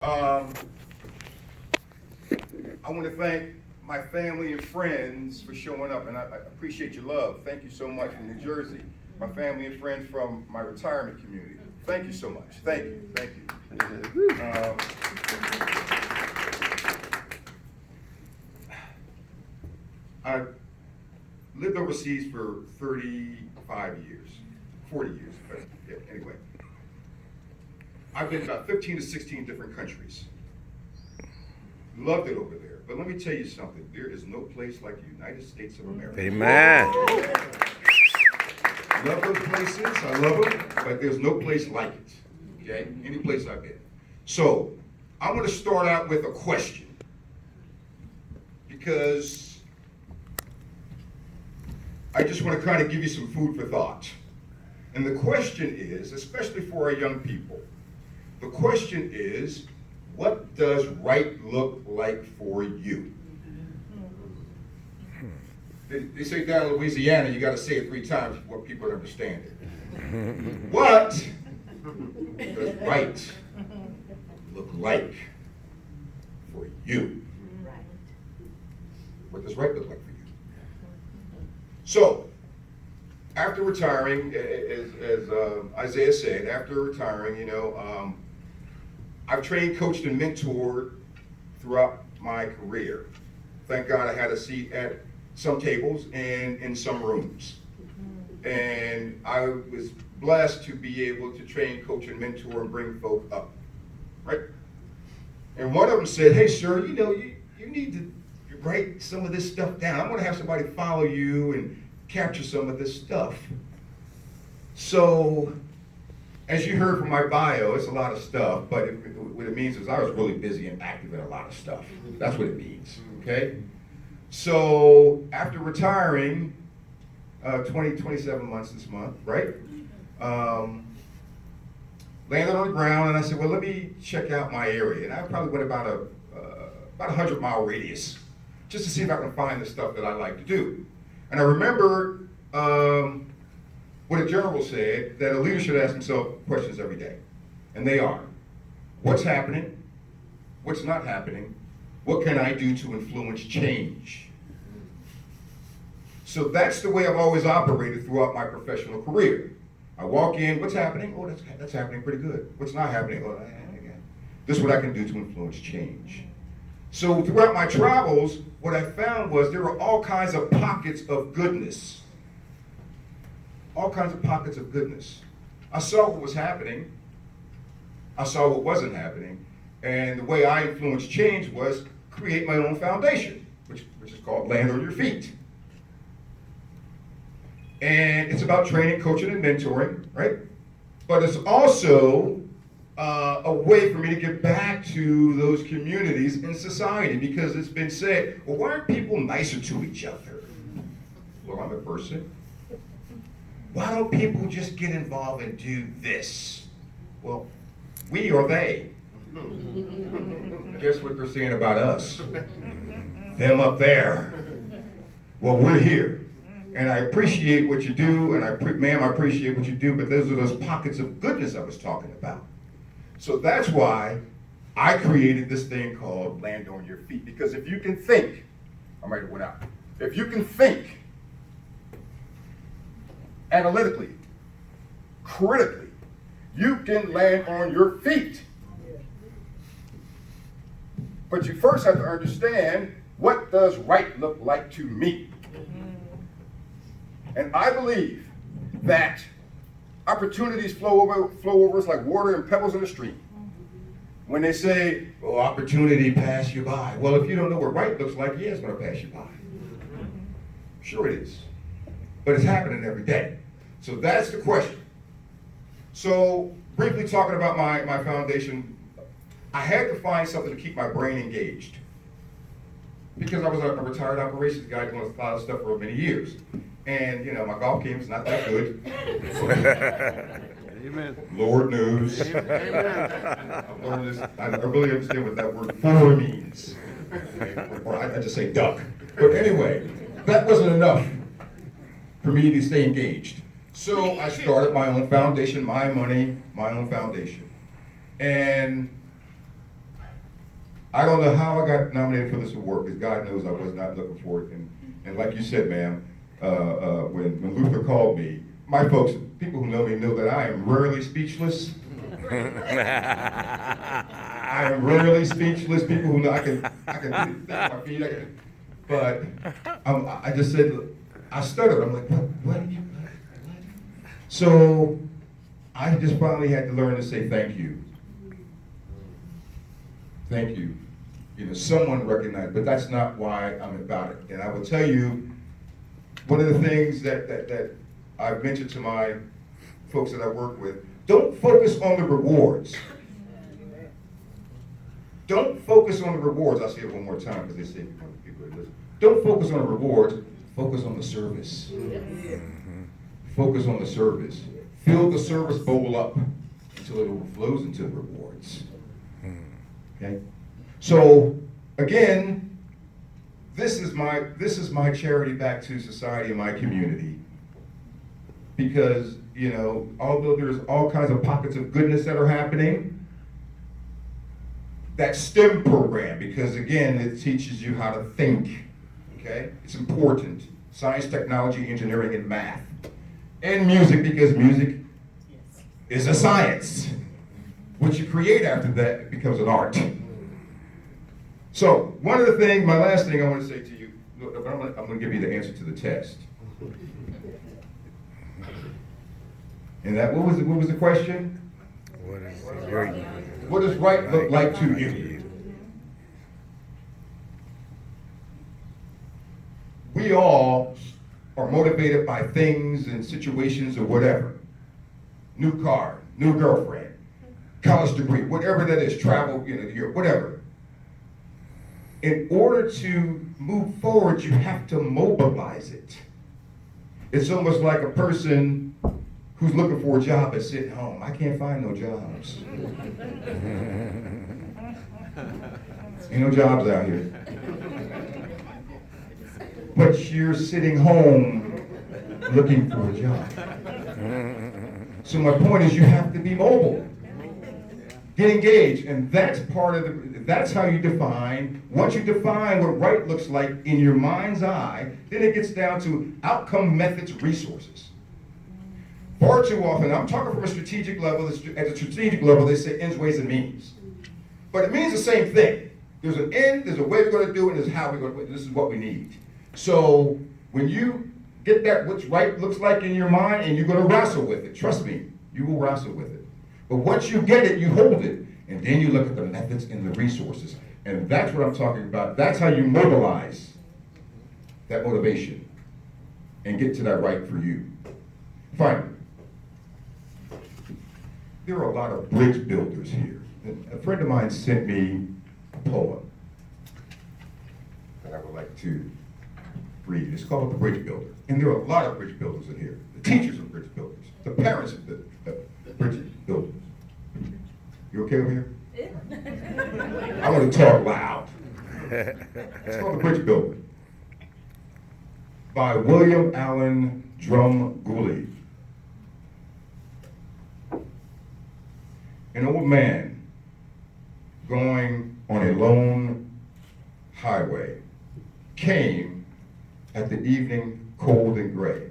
I want to thank my family and friends for showing up, and I appreciate your love. Thank you so much from New Jersey. My family and friends from my retirement community. Thank you so much. Thank you. Thank you. I lived overseas for 35 years, 40 years, but yeah, anyway. I've been to about 15 to 16 different countries. Loved it over there. But let me tell you something. There is no place like the United States of America. Amen. Love those places. I love them. But there's no place like it. Okay? Any place I've been. So, I'm going to start out with a question. Because I just want to kind of give you some food for thought. And the question is, especially for our young people, the question is, what does right look like for you? They say down in Louisiana, you got to say it 3 times before people understand it. What does right look like for you? What does right look like for you? So, after retiring, as Isaiah said, after retiring, I've trained, coached, and mentored throughout my career. Thank God I had a seat at some tables and in some rooms. And I was blessed to be able to train, coach, and mentor and bring folk up, right? And one of them said, hey, sir, you need to write some of this stuff down. I'm going to have somebody follow you and capture some of this stuff. So, as you heard from my bio, it's a lot of stuff, but what it means is I was really busy and active in a lot of stuff. That's what it means, okay? So after retiring, 27 months this month, right? Landed on the ground and I said, well, let me check out my area. And I probably went about a 100-mile radius just to see if I can find the stuff that I like to do. And I remember what a general said, that a leader should ask himself questions every day. And they are, what's happening? What's not happening? What can I do to influence change? So that's the way I've always operated throughout my professional career. I walk in, what's happening? Oh, that's happening pretty good. What's not happening? Oh, this is what I can do to influence change. So throughout my travels, what I found was there were all kinds of pockets of goodness. All kinds of pockets of goodness. I saw what was happening. I saw what wasn't happening. And the way I influenced change was create my own foundation, which is called Land on Your Feet. And it's about training, coaching, and mentoring, right? But it's also a way for me to get back to those communities in society, because it's been said, well, why aren't people nicer to each other? Well, I'm a person. Why don't people just get involved and do this? Well, we or they. Guess what they're saying about us? Them up there. Well, we're here. And I appreciate what you do, and ma'am, I appreciate what you do, but those are those pockets of goodness I was talking about. So that's why I created this thing called Land on Your Feet. Because if you can think, I might have went out. If you can think analytically, critically, you can land on your feet. But you first have to understand, what does right look like to me? And I believe that opportunities flow over us like water and pebbles in the stream. When they say, oh, opportunity pass you by. Well, if you don't know what right looks like, yeah, it's going to pass you by. Sure it is. But it's happening every day. So that's the question. So briefly talking about my foundation, I had to find something to keep my brain engaged. Because I was a retired operations guy doing a lot of stuff for many years. And, my golf game is not that good. Amen. Lord knows. I've learned this. I really understand what that word for means. Or I just say duck. But anyway, that wasn't enough for me to stay engaged. So I started my own foundation, my money, my own foundation. And I don't know how I got nominated for this award, because God knows I was not looking for it. And like you said, ma'am, when Luther called me, my folks, people who know me know that I am rarely speechless. I am rarely speechless. People who know I can think my feet. But I just said, I stuttered. I'm like, what? So I just finally had to learn to say thank you. Thank you. You know, someone recognized, but that's not why I'm about it. And I will tell you, one of the things that I've mentioned to my folks that I work with, don't focus on the rewards. Don't focus on the rewards. I'll say it one more time because they say people are listening. Don't focus on the rewards, focus on the service. Focus on the service. Fill the service bowl up until it overflows into the rewards. Okay? So again, this is my charity back to society and my community. Because, you know, although there's all kinds of pockets of goodness that are happening, that STEM program, because again, it teaches you how to think, okay? It's important. Science, technology, engineering, and math. And music, because music is a science. What you create after that, it becomes an art. So, one of the things, my last thing I want to say to you, I'm going to give you the answer to the test. And that, what was the question? What does right look like to you? We all are motivated by things and situations or whatever. New car, new girlfriend, college degree, whatever that is, travel, you know, whatever. In order to move forward, you have to mobilize it. It's almost like a person who's looking for a job but sitting home. I can't find no jobs. Ain't no jobs out here. But you're sitting home looking for a job. So my point is, you have to be mobile. Get engaged, and that's part of that's how you define. Once you define what right looks like in your mind's eye, then it gets down to outcome, methods, resources. Far too often, I'm talking from a strategic level, at a strategic level, they say ends, ways, and means. But it means the same thing. There's an end, there's a way we're going to do it, and there's how we're going to do it. This is what we need. So when you get that what's right looks like in your mind, and you're going to wrestle with it, trust me, you will wrestle with it. But once you get it, you hold it, and then you look at the methods and the resources. And that's what I'm talking about. That's how you mobilize that motivation and get to that right for you. Finally, there are a lot of bridge builders here. And a friend of mine sent me a poem that I would like to read. It's called The Bridge Builder. And there are a lot of bridge builders in here. The teachers are bridge builders. The parents of the bridge builders. You okay over here? I want to talk loud. It's called The Bridge Builder by William Allen Drumgoole. An old man going on a lone highway came at the evening cold and gray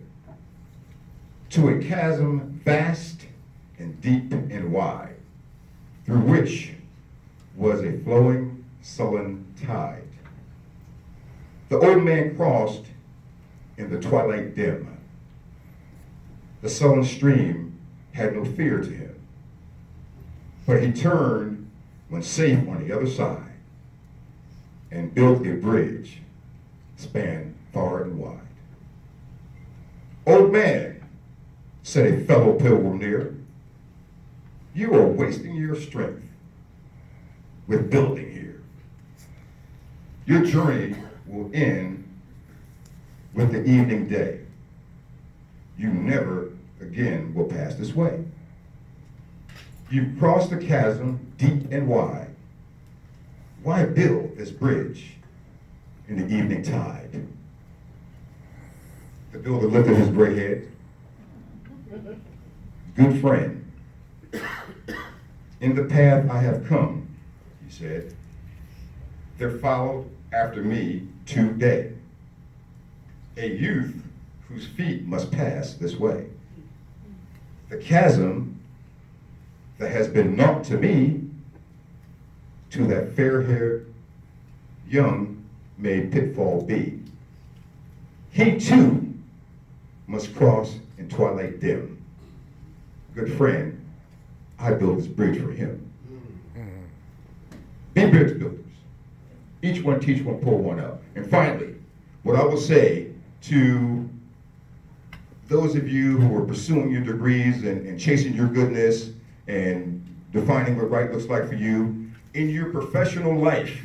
to a chasm vast and deep and wide, through which was a flowing sullen tide. The old man crossed in the twilight dim. The sullen stream had no fear to him, but he turned when safe on the other side and built a bridge spanned far and wide. Old man, said a fellow pilgrim near, you are wasting your strength with building here. Your journey will end with the evening day. You never again will pass this way. You've crossed the chasm deep and wide. Why build this bridge in the evening tide? The builder lifted his gray head. Good friend, in the path I have come, he said, there followed after me today a youth whose feet must pass this way. The chasm that has been naught to me, to that fair-haired young may pitfall be. He too must cross in twilight dim. Good friend, I built this bridge for him. Be bridge builders. Each one teach one, pull one up. And finally, what I will say to those of you who are pursuing your degrees and chasing your goodness and defining what right looks like for you, in your professional life,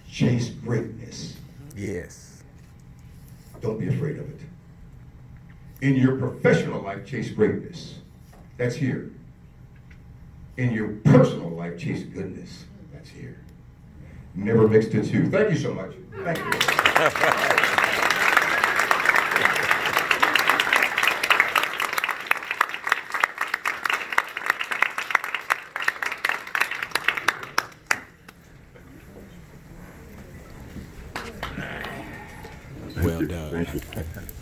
chase greatness. Yes. Don't be afraid of it. In your professional life, chase greatness. That's here. In your personal life, chase goodness. That's here. Never mix the two. Thank you so much. Thank you. Well done. Thank you.